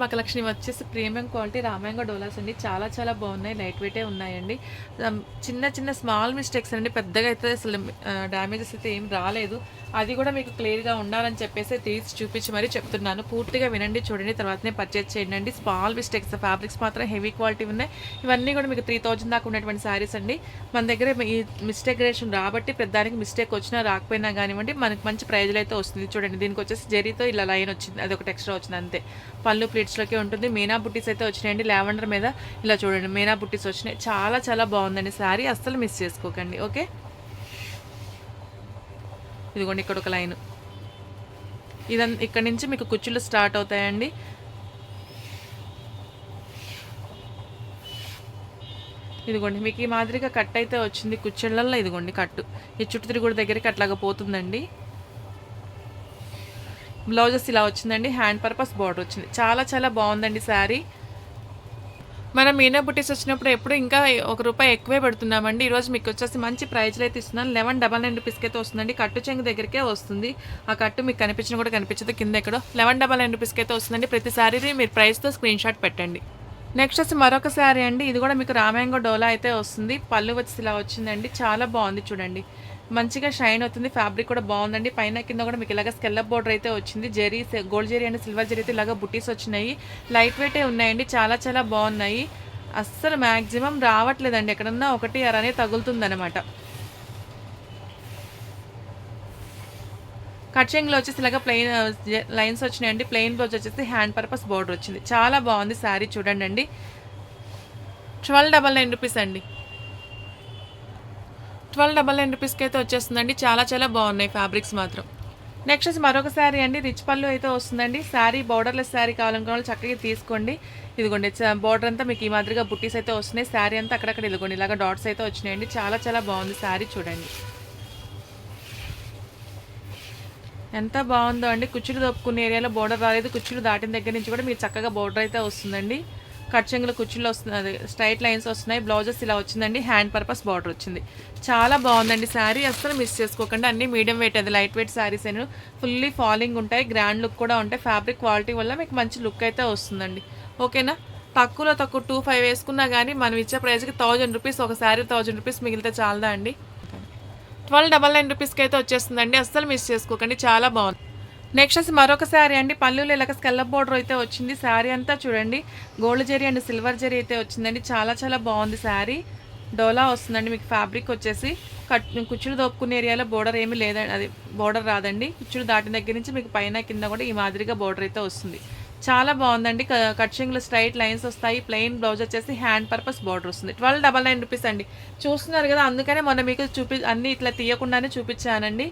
మా కలెక్షన్ వచ్చేసి premium quality రామాంగో Doulos అండి. చాలా చాలా బాగున్నాయి, లైట్ వెయిటే ఉన్నాయండి. చిన్న చిన్న స్మాల్ మిస్టేక్స్ అండి, పెద్దగా అయితే అసలు డ్యామేజెస్ అయితే ఏం రాలేదు. అది కూడా మీకు క్లియర్గా ఉండాలని చెప్పేసి తీసి చూపించి మరీ చెప్తున్నాను. పూర్తిగా వినండి, చూడండి, తర్వాతనే పర్చేజ్ చేయండి. స్మాల్ మిస్టేక్స్, ఫ్యాబ్రిక్స్ మాత్రం హెవీ క్వాలిటీ ఉన్నాయి. ఇవన్నీ కూడా మీకు 3000 దాకా ఉన్నటువంటి శారీస్ అండి. మన దగ్గర ఈ మిస్టేక్రేషన్ రాబట్టి పెద్దానికి మిస్టేక్ వచ్చినా రాకపోయినా కానివ్వండి, మనకి మంచి ప్రైజ్లో అయితే వస్తుంది. చూడండి, దీనికి వచ్చేసి జరీతో ఇలా లైన్ వచ్చింది, అది ఒకటి ఎక్స్ట్రా వచ్చింది అంతే. పళ్ళు ప్లీట్స్లోకి ఉంటుంది. మీనా బుట్టీస్ అయితే వచ్చినాయండి, లావెండర్ మీద ఇలా చూడండి మీనా బుట్టీస్ వచ్చినాయి. చాలా చాలా బాగుందండి శారీ, అస్సలు మిస్ చేసుకోకండి. ఓకే, ఇదిగోండి ఇక్కడ ఒక లైన్, ఇదంతా ఇక్కడ నుంచి మీకు కుచ్చులు స్టార్ట్ అవుతాయండి. ఇదిగోండి మీకు ఈ మాదిరిగా కట్ అయితే వచ్చింది కుచ్చెళ్ళల్లో. ఇదిగోండి కట్టు ఈ చుట్టూ తిరుగుడు దగ్గరికి అట్లాగా పోతుందండి. బ్లౌజెస్ ఇలా వచ్చిందండి, హ్యాండ్ పర్పస్ బార్డర్ వచ్చింది. చాలా చాలా బాగుందండి శారీ. మనం మీనా బుటీస్ వచ్చినప్పుడు ఎప్పుడు ఇంకా ₹1 ఎక్కువే పెడుతున్నామండి. ఈరోజు మీకు వచ్చేసి మంచి ప్రైజ్లో అయితే ఇస్తున్నాను. 1199 రూపీస్కి అయితే వస్తుందండి. కట్టు చెంగు దగ్గరికే వస్తుంది. ఆ కట్టు మీకు కనిపించిన కూడా కనిపించదు, కింద ఎక్కడో 1199 రూపీస్కి అయితే వస్తుందండి. ప్రతి శారీని మీరు ప్రైస్తో స్క్రీన్ షాట్ పెట్టండి. నెక్స్ట్ వచ్చి మరొక శారీ అండి. ఇది కూడా మీకు రామాంగో డోలా అయితే వస్తుంది. పళ్ళు వచ్చి ఇలా వచ్చిందండి, చాలా బాగుంది చూడండి, మంచిగా షైన్ అవుతుంది. ఫ్యాబ్రిక్ కూడా బాగుందండి. పైన కింద కూడా మీకు ఇలాగ స్కెల్లప్ బోర్డర్ అయితే వచ్చింది. Zari, gold zari and silver zari అయితే ఇలాగ బుటీస్ వచ్చినాయి. లైట్ వెయిటే ఉన్నాయండి, చాలా చాలా బాగున్నాయి. అస్సలు మ్యాక్సిమం రావట్లేదండి, ఎక్కడన్నా ఒకటి అరనే తగులుతుందనమాట. కట్చింగ్లో వచ్చేసి ఇలాగ ప్లెయిన్ లైన్స్ వచ్చినాయండి. ప్లెయిన్ బ్లౌజ్ వచ్చేసి హ్యాండ్ పర్పస్ బోర్డర్ వచ్చింది. చాలా బాగుంది శారీ, చూడండి అండి. 1299 రూపీస్ అండి. 1299 రూపీస్కి అయితే వచ్చేస్తుందండి. చాలా చాలా బాగున్నాయి ఫ్యాబ్రిక్స్ మాత్రం. నెక్స్ట్ వచ్చి మరొక శారీ అండి. రిచ్ పళ్ళు అయితే వస్తుందండి. శారీ బార్డర్లెస్ శారీ కావాలనుకోవాలి చక్కగా తీసుకోండి. ఇదిగోండి బార్డర్ అంతా మీకు ఈ మాదిరిగా బుట్టీస్ అయితే వస్తున్నాయి. శారీ అంతా అక్కడక్కడ ఇదిగోండి ఇలాగ డాట్స్ అయితే వచ్చినాయండి. చాలా చాలా బాగుంది శారీ, చూడండి ఎంత బాగుందో అండి. కుచ్చులు దొప్పుకునే ఏరియాలో బోర్డర్ రాలేదు, కుచ్చులు దాటిన దగ్గర నుంచి కూడా మీరు చక్కగా బోర్డర్ అయితే వస్తుందండి. కట్చెంగులు కుచ్చులు వస్తుంది, స్ట్రైట్ లైన్స్ వస్తున్నాయి. బ్లౌజెస్ ఇలా వచ్చిందండి, హ్యాండ్ పర్పస్ బార్డర్ వచ్చింది. చాలా బాగుందండి శారీ, అస్సలు మిస్ చేసుకోకండి. అన్ని మీడియం వెయిట్, అది లైట్ వెయిట్ శారీస్ అని ఫుల్లీ ఫాలింగ్ ఉంటాయి, గ్రాండ్ లుక్ కూడా ఉంటాయి. ఫ్యాబ్రిక్ క్వాలిటీ వల్ల మీకు మంచి లుక్ అయితే వస్తుందండి. ఓకేనా, తక్కువలో తక్కువ 25 వేసుకున్నా కానీ మనం ఇచ్చే ప్రైస్కి 1000 రూపీస్, ఒక శారీ 1000 రూపీస్ మిగిలితే చాలదా అండి. 1299 రూపీస్కి అయితే వచ్చేస్తుందండి, అస్సలు మిస్ చేసుకోకండి, చాలా బాగుంది. నెక్స్ట్ వచ్చి మరొక శారీ అండి. పళ్ళులో ఇలాగ స్కెల్లప్ బోర్డర్ అయితే వచ్చింది. శారీ అంతా చూడండి gold zari and silver zari అయితే వచ్చిందండి. చాలా చాలా బాగుంది శారీ. డోలా వస్తుందండి మీకు. ఫ్యాబ్రిక్ వచ్చేసి కుచ్చులు దోపుకునే ఏరియాలో బోర్డర్ ఏమీ లేదండి, అది బోర్డర్ రాదండి. కుచ్చులు దాటిన దగ్గర నుంచి మీకు పైన కింద కూడా ఈ మాదిరిగా బోర్డర్ అయితే వస్తుంది. చాలా బాగుందండి. కట్చింగ్లో స్ట్రైట్ లైన్స్ వస్తాయి. ప్లెయిన్ బ్లౌజ్ వచ్చేసి హ్యాండ్ పర్పస్ బార్డర్ వస్తుంది. 1299 రూపీస్ అండి. చూస్తున్నారు కదా, అందుకనే మొన్న మీకు అన్నీ ఇట్లా తీయకుండానే చూపించానండి.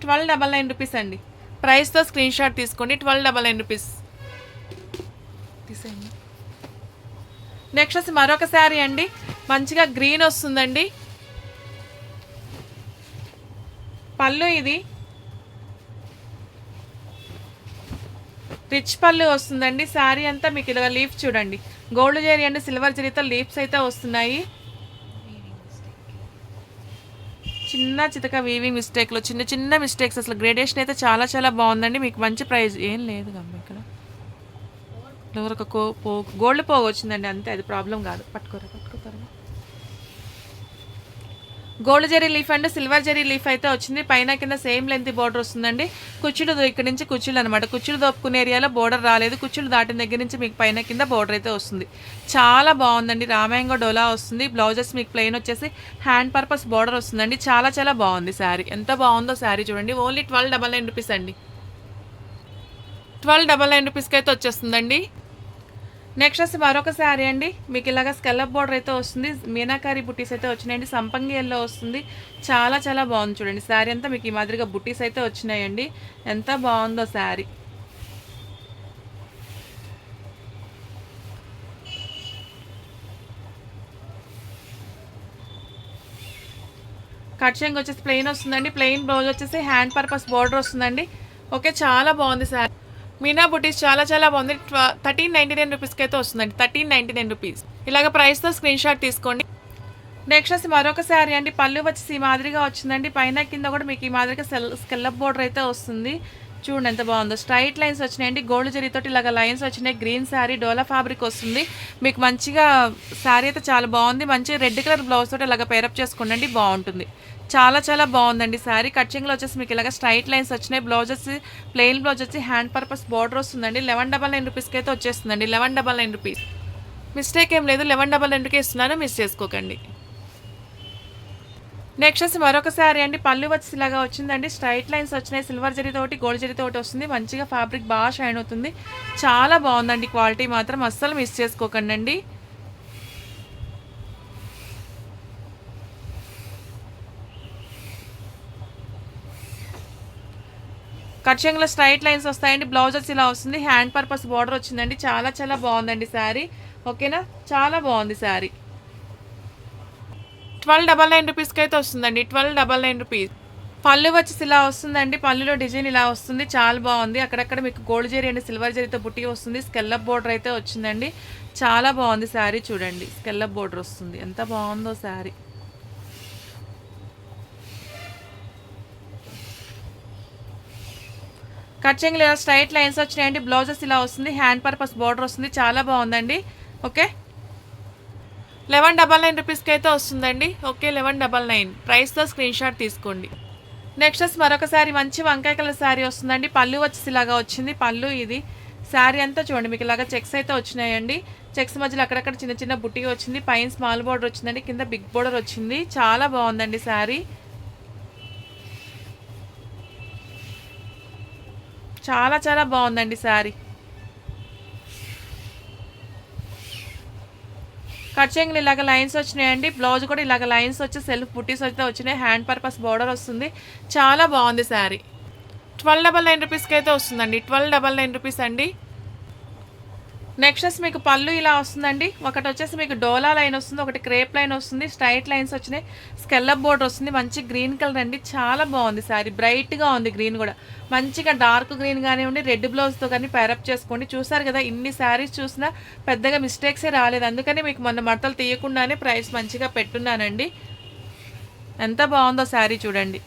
1299 రూపీస్ అండి. ప్రైస్తో స్క్రీన్ షాట్ తీసుకోండి. 1299 రూపీస్ తీసేయండి. నెక్స్ట్ వచ్చి మరొక శారీ అండి. మంచిగా గ్రీన్ వస్తుందండి. పళ్ళు ఇది రిచ్ పళ్ళు వస్తుందండి. శారీ అంతా మీకు ఇలా లీఫ్ చూడండి, గోల్డ్ జరీ అండ్ సిల్వర్ జరీతో లీఫ్స్ అయితే వస్తున్నాయి. చిన్న చితక వీవింగ్ మిస్టేక్లో చిన్న చిన్న మిస్టేక్స్, అసలు గ్రేడేషన్ అయితే చాలా చాలా బాగుందండి. మీకు మంచి ప్రైస్ ఏం లేదు కమ్మ ఇక్కడ. ఒక గోల్డ్ పోగు వచ్చిందండి అంతే, అది ప్రాబ్లం కాదు. పట్టుకోరా. Gold zari leaf and silver zari leaf అయితే వచ్చింది. పైన కింద సేమ్ లెంత్ బోర్డర్ వస్తుందండి. కుచ్చులు ఇక్కడ నుంచి కుచ్చులు అనమాట. కుచ్చులు దోపుకునే ఏరియాలో బోర్డర్ రాలేదు. కుచ్చులు దాటిన దగ్గర నుంచి మీకు పైన కింద బోర్డర్ అయితే వస్తుంది. చాలా బాగుందండి. రామాంగో డోలా వస్తుంది. బ్లౌజెస్ మీకు ప్లెయిన్ వచ్చేసి హ్యాండ్ పర్పస్ బోర్డర్ వస్తుందండి. చాలా చాలా బాగుంది శారీ. ఎంత బాగుందో శారీ చూడండి. ఓన్లీ 1299 రూపీస్ అండి. 1299 రూపీస్కి అయితే వచ్చేస్తుందండి. నెక్స్ట్ వచ్చి మరొక శారీ అండి. మీకు ఇలాగ స్కెల్లప్ బోర్డర్ అయితే వస్తుంది. మీనాకారి బుటీస్ అయితే వచ్చినాయండి. సంపంగి ఎల్లో వస్తుంది. చాలా చాలా బాగుంది చూడండి. శారీ అంతా మీకు ఈ మాదిరిగా బుటీస్ అయితే వచ్చినాయండి. ఎంత బాగుందో శారీ. కట్ చెంగ్ వచ్చేసి ప్లెయిన్ వస్తుందండి. ప్లెయిన్ బ్లౌజ్ వచ్చేసి హ్యాండ్ పర్పస్ బోర్డర్ వస్తుందండి. ఓకే, చాలా బాగుంది శారీ. మీనా బుటీస్ చాలా చాలా బాగుంది. 1399 రూపీస్కి అయితే వస్తుందండి. 1399 రూపీస్. ఇలాగ ప్రైస్తో స్క్రీన్ షాట్ తీసుకోండి. నెక్స్ట్ వచ్చి మరొక శారీ అండి. పళ్ళు వచ్చేసి ఈ మాదిరిగా వచ్చిందండి. పైన కింద కూడా మీకు ఈ మాదిరిగా స్కెల్లప్ బోర్డర్ అయితే వస్తుంది. చూడండి ఎంత బాగుందో. స్ట్రైట్ లైన్స్ వచ్చినాయండి, గోల్డ్ జరీతోటి ఇలాగ లైన్స్ వచ్చినాయి. గ్రీన్ శారీ డోలా ఫ్యాబ్రిక్ వస్తుంది మీకు. మంచిగా శారీ అయితే చాలా బాగుంది. మంచి రెడ్ కలర్ బ్లౌజ్ తోటి ఇలాగ పేరప్ చేసుకోండి, బాగుంటుంది. చాలా చాలా బాగుందండి శారీ. కట్చింగ్లో వచ్చేసి మీకు ఇలాగ స్ట్రైట్ లైన్స్ వచ్చినాయి. బ్లౌజ్ వచ్చి ప్లెయిన్ బ్లౌజ్ వచ్చి హ్యాండ్ పర్పస్ బార్డర్ వస్తుందండి. 1199 రూపీస్కి అయితే వచ్చేస్తుందండి. 1199 రూపీస్. మిస్టేక్ ఏం లేదు, 1199కే ఇస్తున్నాను, మిస్ చేసుకోకండి. నెక్స్ట్ వచ్చి మరొక శారీ అండి. పళ్ళు వచ్చి ఇలాగా వచ్చిందండి. స్ట్రైట్ లైన్స్ వచ్చినాయి, సిల్వర్ జరీతోటి గోల్డ్ జరీతోటి వస్తుంది. మంచిగా ఫ్యాబ్రిక్ బాగా షైన్ అవుతుంది. చాలా బాగుందండి, క్వాలిటీ మాత్రం అస్సలు మిస్ చేసుకోకండి అండి. కట్చింగ్లో స్ట్రైట్ లైన్స్ వస్తాయండి. బ్లౌజ్ వచ్చి ఇలా వస్తుంది, హ్యాండ్ పర్పస్ బార్డర్ వచ్చిందండి. చాలా చాలా బాగుందండి శారీ. ఓకేనా, చాలా బాగుంది శారీ. 1299 రూపీస్కి అయితే వస్తుందండి. 1299 రూపీస్. పళ్ళు వచ్చేసి ఇలా వస్తుందండి. పళ్ళులో డిజైన్ ఇలా వస్తుంది, చాలా బాగుంది. అక్కడక్కడ మీకు గోల్డ్ జరీ అండ్ సిల్వర్ జరీతో బుట్టి వస్తుంది. స్కెల్లప్ బోర్డర్ అయితే వచ్చిందండి. చాలా బాగుంది శారీ. చూడండి, స్కెల్లప్ బోర్డర్ వస్తుంది, ఎంత బాగుందో శారీ. కట్చింగ్ లేదా స్ట్రైట్ లైన్స్ వచ్చినాయండి. బ్లౌజెస్ ఇలా వస్తుంది, హ్యాండ్ పర్పస్ బార్డర్ వస్తుంది. చాలా బాగుందండి. ఓకే, 1199 రూపీస్కి అయితే వస్తుందండి. ఓకే, 1199 ప్రైస్తో స్క్రీన్ షాట్ తీసుకోండి. నెక్స్ట్ మరొక శారీ, మంచి వంకాయ కలర్ శారీ వస్తుందండి. పళ్ళు వచ్చేసి ఇలాగా వచ్చింది. పళ్ళు ఇది శారీ అంతా చూడండి, మీకు ఇలాగా చెక్స్ అయితే వచ్చినాయండి. చెక్స్ మధ్యలో అక్కడక్కడ చిన్న చిన్న బుట్టి వచ్చింది. పైన స్మాల్ బోర్డర్ వచ్చిందండి, కింద బిగ్ బోర్డర్ వచ్చింది. చాలా బాగుందండి శారీ. చాలా చాలా బాగుందండి శారీ. కట్చింగ్లు ఇలాగ లైన్స్ వచ్చినాయండి. బ్లౌజ్ కూడా ఇలాగ లైన్స్ వచ్చి సెల్ఫ్ బుట్టీస్ అయితే వచ్చినాయి. హ్యాండ్ పర్పస్ బార్డర్ వస్తుంది. చాలా బాగుంది శారీ. 1299 రూపీస్కి అయితే వస్తుందండి. 1299 రూపీస్ అండి. నెక్స్ట్ మీకు పళ్ళు ఇలా వస్తుందండి. ఒకటి వచ్చేసి మీకు డోలా లైన్ వస్తుంది, ఒకటి క్రేప్ లైన్ వస్తుంది. స్ట్రైట్ లైన్స్ వచ్చినాయి, స్కెల్లప్ బోర్డర్ వస్తుంది. మంచి గ్రీన్ కలర్ అండి, చాలా బాగుంది శారీ. బ్రైట్గా ఉంది గ్రీన్ కూడా. మంచిగా డార్క్ గ్రీన్ కానివ్వండి, రెడ్ బ్లౌజ్తో కానీ పేరప్ చేసుకోండి. చూసారు కదా, ఇన్ని శారీస్ చూసినా పెద్దగా మిస్టేక్సే రాలేదు. అందుకని మీకు మొన్న మడతలు తీయకుండానే ప్రైస్ మంచిగా పెట్టున్నానండి. ఎంత బాగుందో శారీ చూడండి.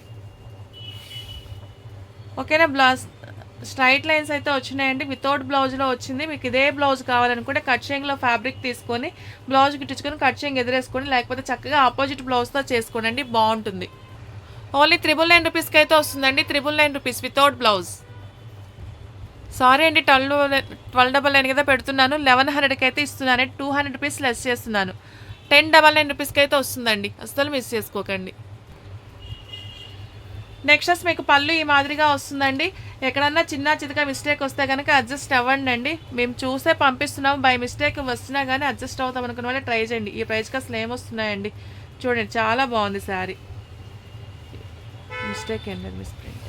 ఓకేనా, బ్లౌజ్ స్ట్రైట్ లైన్స్ అయితే వచ్చినాయండి. వితౌట్ బ్లౌజ్లో వచ్చింది. మీకు ఇదే బ్లౌజ్ కావాలనుకుంటే కట్ షేంగ్లో ఫ్యాబ్రిక్ తీసుకొని బ్లౌజ్ గిట్టించుకొని కట్ షేంగ్ ఎదురేసుకొని, లేకపోతే చక్కగా ఆపోజిట్ బ్లౌజ్తో చేసుకోండి, బాగుంటుంది. ఓన్లీ 999 రూపీస్కి అయితే వస్తుందండి. 999 రూపీస్ వితౌట్ బ్లౌజ్. సారీ అండి, 1299 కదా పెడుతున్నాను. 1100కి అయితే ఇస్తున్నాను. 200 రూపీస్ లెస్ చేస్తున్నాను. 1099 రూపీస్కి అయితే వస్తుందండి, అస్సలు మిస్ చేసుకోకండి. నెక్స్ట్ మీకు పళ్ళు ఈ మాదిరిగా వస్తుందండి. ఎక్కడన్నా చిన్న చితక మిస్టేక్ వస్తే కనుక అడ్జస్ట్ అవ్వండి అండి. మేము చూసే పంపిస్తున్నాము, బై మిస్టేక్ వస్తున్నా కానీ అడ్జస్ట్ అవుతాం అనుకున్న వాళ్ళే ట్రై చేయండి. ఈ ప్రైస్కి అసలు ఏమొస్తున్నాయండి చూడండి. చాలా బాగుంది శారీ. మిస్టేక్ ఏం లేదు, మిస్ప్రింట్.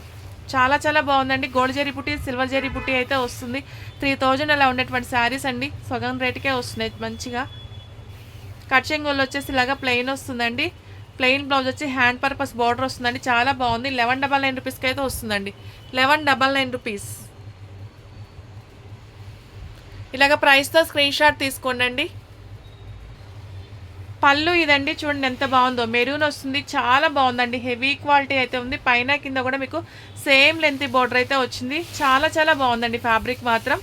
చాలా చాలా బాగుందండి. గోల్డ్ జరీ పుట్టి, సిల్వర్ జరీ పుట్టి అయితే వస్తుంది. 3000 అలా ఉండేటువంటి శారీస్ అండి, సగం రేటుకే వస్తున్నాయి మంచిగా. కట్చింగ్ వాళ్ళు వచ్చేసి ఇలాగా ప్లెయిన్ వస్తుందండి. ప్లెయిన్ బ్లౌజ్ వచ్చి హ్యాండ్ పర్పస్ బార్డర్ వస్తుందండి. చాలా బాగుంది. 1199 రూపీస్కి అయితే వస్తుందండి. 1199 రూపీస్. ఇలాగ ప్రైస్తో స్క్రీన్ షాట్ తీసుకోండి. పళ్ళు ఇదండి, చూడండి ఎంత బాగుందో. మెరూన్ వస్తుంది, చాలా బాగుందండి. హెవీ క్వాలిటీ అయితే ఉంది. పైన కింద కూడా మీకు సేమ్ లెంత్ బార్డర్ అయితే వచ్చింది. చాలా చాలా బాగుందండి ఫ్యాబ్రిక్ మాత్రం.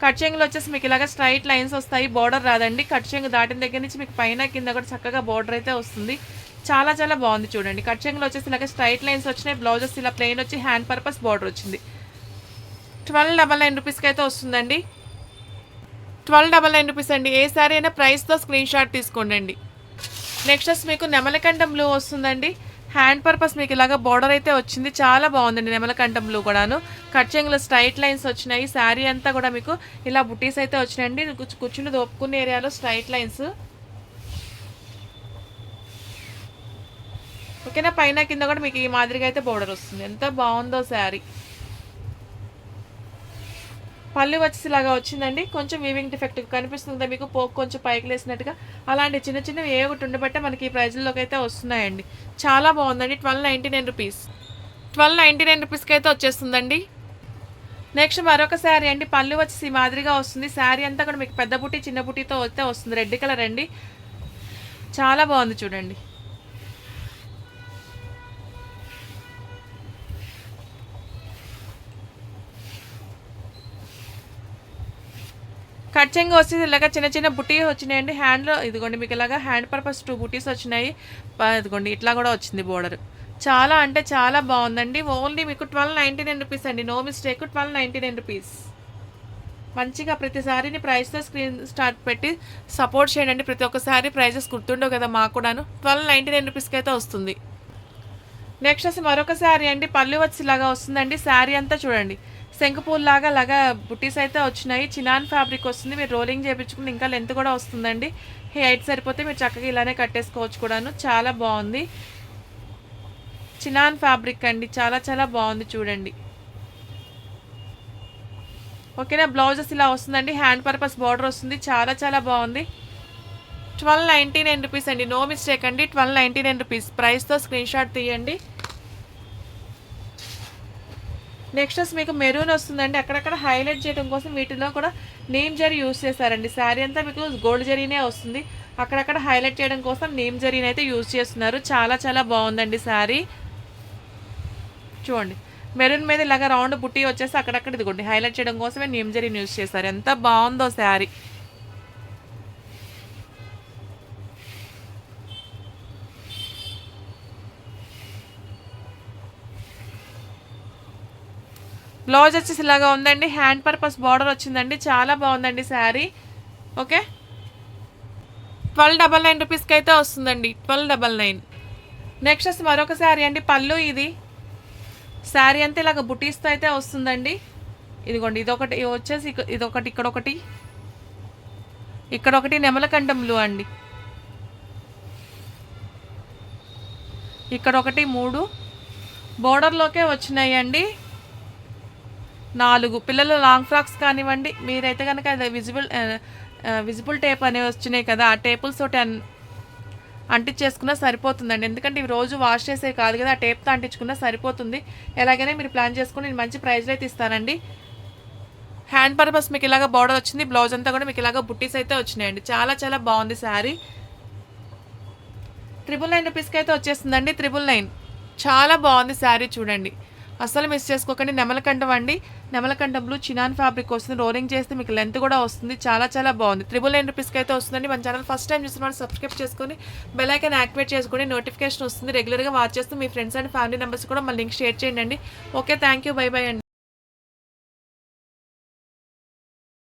కట్ చెంగులు వచ్చేసి మీకు ఇలాగ స్ట్రైట్ లైన్స్ వస్తాయి, బార్డర్ రాదండి. కట్ చెంగు దాటిన దగ్గర నుంచి మీకు పైన కింద కూడా చక్కగా బార్డర్ అయితే వస్తుంది. చాలా చాలా బాగుంది చూడండి. కట్ చెంగులు వచ్చేసి ఇలాగ స్ట్రైట్ లైన్స్ వచ్చినాయి. బ్లౌజెస్ ఇలా ప్లెయిన్ వచ్చి హ్యాండ్ పర్పస్ బార్డర్ వచ్చింది. 1299 రూపీస్కి అయితే వస్తుందండి. 1299 రూపీస్ అండి. ఏ సారీ అయినా ప్రైస్తో స్క్రీన్ షాట్ తీసుకోండి. నెక్స్ట్ మీకు నెమలకంఠం బ్లూ వస్తుందండి. హ్యాండ్ పర్పస్ మీకు ఇలాగ బార్డర్ అయితే వచ్చింది. చాలా బాగుందండి నెమలకంఠం బ్లూ కూడాను. కట్ చెంగులో స్ట్రైట్ లైన్స్ వచ్చినాయి. శారీ అంతా కూడా మీకు ఇలా బుట్టీస్ అయితే వచ్చినాయండి. కూర్చుని దోపుకునే ఏరియాలో స్ట్రైట్ లైన్స్. ఓకేనా, పైన కింద కూడా మీకు ఈ మాదిరిగా అయితే బార్డర్ వస్తుంది. ఎంత బాగుందో శారీ. పళ్ళు వచ్చేసి ఇలాగా వచ్చిందండి. కొంచెం వీవింగ్ డిఫెక్ట్ కనిపిస్తుంది మీకు, పోక్ కొంచెం పైకి లేసినట్టుగా. అలాంటి చిన్న చిన్నవి ఏ ఒకటి ఉండబట్టే మనకి ఈ ప్రైజ్లోకి అయితే వస్తున్నాయండి. చాలా బాగుందండి. 1299 రూపీస్. 1299 రూపీస్కి అయితే వచ్చేస్తుందండి. నెక్స్ట్ మరొక శారీ అండి. పళ్ళు వచ్చేసి ఈ మాదిరిగా వస్తుంది. శారీ అంతా కూడా మీకు పెద్ద బుట్టి చిన్న బుట్టితో అయితే వస్తుంది. రెడ్ కలర్ అండి, చాలా బాగుంది చూడండి. కట్ చెంగు వచ్చేసి ఇలాగ చిన్న చిన్న బుటీ వచ్చినాయండి హ్యాండ్లో. ఇదిగోండి మీకు ఇలాగ హ్యాండ్ పర్పస్ 2 బుటీస్ వచ్చినాయి. ఇదిగోండి ఇట్లా కూడా వచ్చింది బోర్డర్. చాలా అంటే చాలా బాగుందండి. ఓన్లీ మీకు 1299 రూపీస్ అండి. No mistake, 1299 rupees. మంచిగా ప్రతిసారిని ప్రైస్తో స్క్రీన్ స్టార్ట్ పెట్టి సపోర్ట్ చేయండి. ప్రతి ఒక్కసారి ప్రైజెస్ గుర్తుండవు కదా మాకు కూడాను. 1299 రూపీస్కి అయితే వస్తుంది. నెక్స్ట్ వచ్చి మరొక శారీ అండి. పళ్ళు వచ్చి ఇలాగా వస్తుందండి. శారీ అంతా చూడండి శంకుపూల్ లాగా అలాగా బుట్టీస్ అయితే వచ్చినాయి. చినాన్ ఫ్యాబ్రిక్ వస్తుంది. మీరు రోలింగ్ చేయించుకుంటే ఇంకా లెంత్ కూడా వస్తుందండి. హైట్ సరిపోతే మీరు చక్కగా ఇలానే కట్టేసుకోవచ్చు కూడాను. చాలా బాగుంది. చినాన్ ఫ్యాబ్రిక్ అండి. చాలా చాలా బాగుంది చూడండి. ఓకేనా. బ్లౌజెస్ ఇలా వస్తుందండి. హ్యాండ్ పర్పస్ బార్డర్ వస్తుంది. చాలా చాలా బాగుంది. 1299 రూపీస్ అండి. నో మిస్టేక్ అండి. 1299 రూపీస్. ప్రైస్తో స్క్రీన్ షాట్ తీయండి. నెక్స్ట్ వచ్చి మీకు మెరూన్ వస్తుందండి. అక్కడక్కడ హైలైట్ చేయడం కోసం వీటిలో కూడా నేమ్ జరీ యూస్ చేశారండి. శారీ అంతా మీకు గోల్డ్ జరీనే వస్తుంది. అక్కడక్కడ హైలైట్ చేయడం కోసం నేమ్ జరీని అయితే యూజ్ చేస్తున్నారు. చాలా చాలా బాగుందండి శారీ. చూడండి మెరూన్ మీద ఇలాగ రౌండ్ బుట్టి వచ్చేసి అక్కడక్కడ ఇదిగోండి హైలైట్ చేయడం కోసమే నేమ్ జరీని యూజ్ చేశారు. ఎంత బాగుందో శారీ. బ్లౌజ్ వచ్చేసి ఇలాగా ఉందండి. హ్యాండ్ పర్పస్ బార్డర్ వచ్చిందండి. చాలా బాగుందండి శారీ. ఓకే. 1299 రూపీస్కి అయితే వస్తుందండి. 1299. నెక్స్ట్ వచ్చి మరొక శారీ అండి. పళ్ళు ఇది. శారీ అంతా ఇలాగ బుటీస్తో అయితే వస్తుందండి. ఇదిగోండి ఇదొకటి వచ్చేసి ఇదొకటి ఇక్కడొకటి నెమలకంఠం బ్లూ అండి. ఇక్కడొకటి 3 బోర్డర్లోకే వచ్చినాయి అండి. 4 పిల్లలు లాంగ్ ఫ్రాక్స్ కానివ్వండి. మీరైతే కనుక అది విజిబుల్ టేప్ అనేవి వచ్చినాయి కదా, ఆ టేపుల్స్ తోటి అంటించేసుకున్నా సరిపోతుందండి. ఎందుకంటే ఇవి రోజు వాష్ చేసే కాదు కదా, ఆ టేప్తో అంటించుకున్నా సరిపోతుంది. ఎలాగైనా మీరు ప్లాన్ చేసుకుని నేను మంచి ప్రైస్లో అయితే ఇస్తానండి. హ్యాండ్ పర్పస్ మీకు ఇలాగ బార్డర్ వచ్చింది. బ్లౌజ్ అంతా కూడా మీకు ఇలాగ బుట్టీస్ అయితే వచ్చినాయండి. చాలా చాలా బాగుంది శారీ. 999 రూపీస్కి అయితే వచ్చేస్తుందండి. 999. చాలా బాగుంది శారీ చూడండి. అస్సలు మిస్ చేసుకోకండి. నెమలకంఠం అండి. నెమలకంఠం బ్లూ చినాన్ ఫ్యాబ్రిక్ వస్తుంది. రోలింగ్ చేస్తే మీకు లెంత్ కూడా వస్తుంది. చాలా చాలా బాగుంది. 999 రూపీస్కి అయితే వస్తుందండి. మన ఛానల్ ఫస్ట్ టైం చూసిన వాళ్ళు సబ్స్క్రైబ్ చేసుకొని బెల్ ఐకాన్ యాక్టివేట్ చేసుకొని నోటిఫికేషన్ వస్తుంది. రెగ్యులర్గా వాచ్ చేస్తూ మీ ఫ్రెండ్స్ అండ్ ఫ్యామిలీ మెంబర్స్ కూడా మన లింక్ షేర్ చేయండి. Okay, thank you. By by అండి.